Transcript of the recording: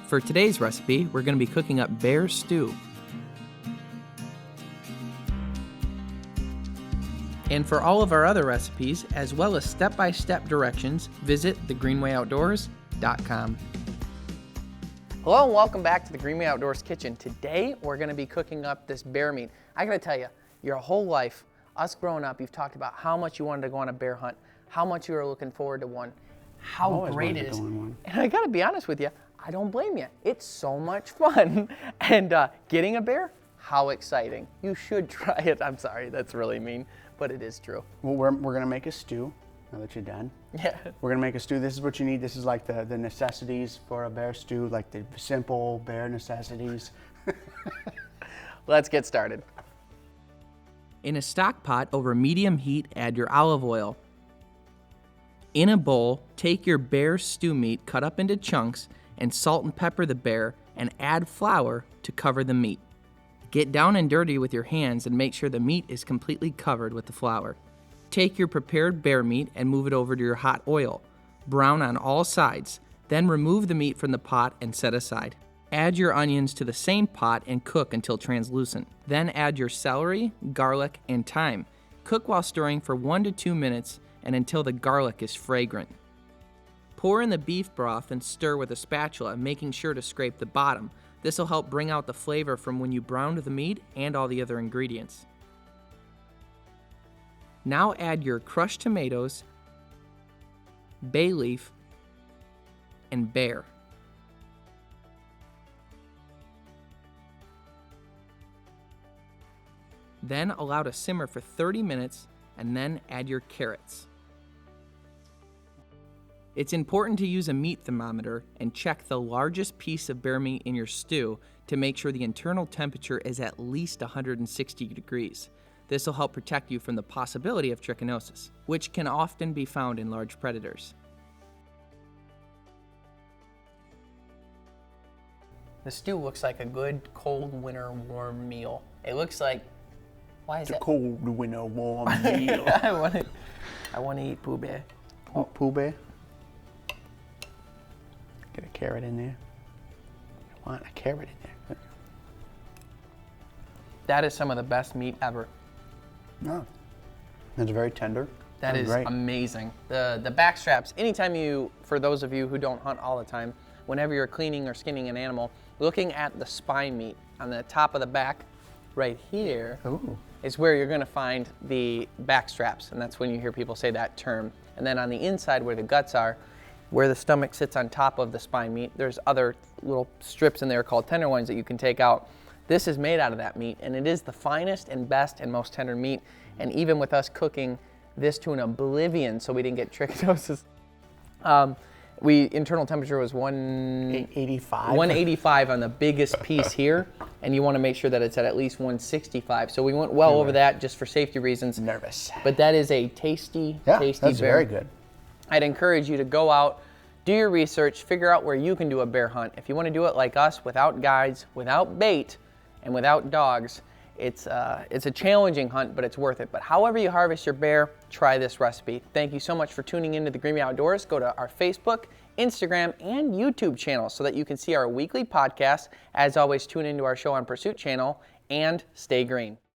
For today's recipe, we're going to be cooking up bear stew. And for all of our other recipes, as well as step-by-step directions, visit thegreenwayoutdoors.com. Hello and welcome back to the Greenway Outdoors kitchen. Today, we're going to be cooking up this bear meat. I got to tell you, your whole life, us growing up, you've talked about how much you wanted to go on a bear hunt, how much you were looking forward to one, how great it is. And I got to be honest with you, I don't blame you. It's so much fun. And getting a bear, how exciting. You should try it. I'm sorry, that's really mean, but it is true. Well, we're going to make a stew, now that you're done. Yeah. We're going to make a stew. This is what you need. This is like the necessities for a bear stew, like the simple bear necessities. Let's get started. In a stock pot over medium heat, add your olive oil. In a bowl, take your bear stew meat cut up into chunks and salt and pepper the bear and add flour to cover the meat. Get down and dirty with your hands and make sure the meat is completely covered with the flour. Take your prepared bear meat and move it over to your hot oil. Brown on all sides, then remove the meat from the pot and set aside. Add your onions to the same pot and cook until translucent. Then add your celery, garlic, and thyme. Cook while stirring for 1 to 2 minutes and until the garlic is fragrant. Pour in the beef broth and stir with a spatula, making sure to scrape the bottom. This will help bring out the flavor from when you browned the meat and all the other ingredients. Now add your crushed tomatoes, bay leaf, and bear. Then allow to simmer for 30 minutes and then add your carrots. It's important to use a meat thermometer and check the largest piece of bear meat in your stew to make sure the internal temperature is at least 160 degrees. This will help protect you from the possibility of trichinosis, which can often be found in large predators. The stew looks like a good cold winter warm meal. It looks like, why is it? It's a cold winter warm meal. I want to eat Pooh Bear. Oh, Pooh Bear. Get a carrot in there. I want a carrot in there. That is some of the best meat ever. No, it's very tender. That is great. Amazing. The back straps, anytime you, for those of you who don't hunt all the time, whenever you're cleaning or skinning an animal, looking at the spine meat on the top of the back, right here, is where you're gonna find the back straps, and that's when you hear people say that term. And then on the inside where the guts are, where the stomach sits on top of the spine meat, there's other little strips in there called tenderloins that you can take out. This is made out of that meat, and it is the finest and best and most tender meat. And even with us cooking this to an oblivion so we didn't get trichinosis, internal temperature was 185 on the biggest piece here, and you want to make sure that it's at least 165. So we went well over that just for safety reasons. Nervous. But that is a tasty, tasty that's bear. very good. I'd encourage you to go out, do your research, figure out where you can do a bear hunt. If you want to do it like us, without guides, without bait, and without dogs, it's a challenging hunt, but it's worth it. But however you harvest your bear, try this recipe. Thank you so much for tuning into the Greenway Outdoors. Go to our Facebook, Instagram, and YouTube channels so that you can see our weekly podcast. As always, tune into our Show on Pursuit channel and stay green.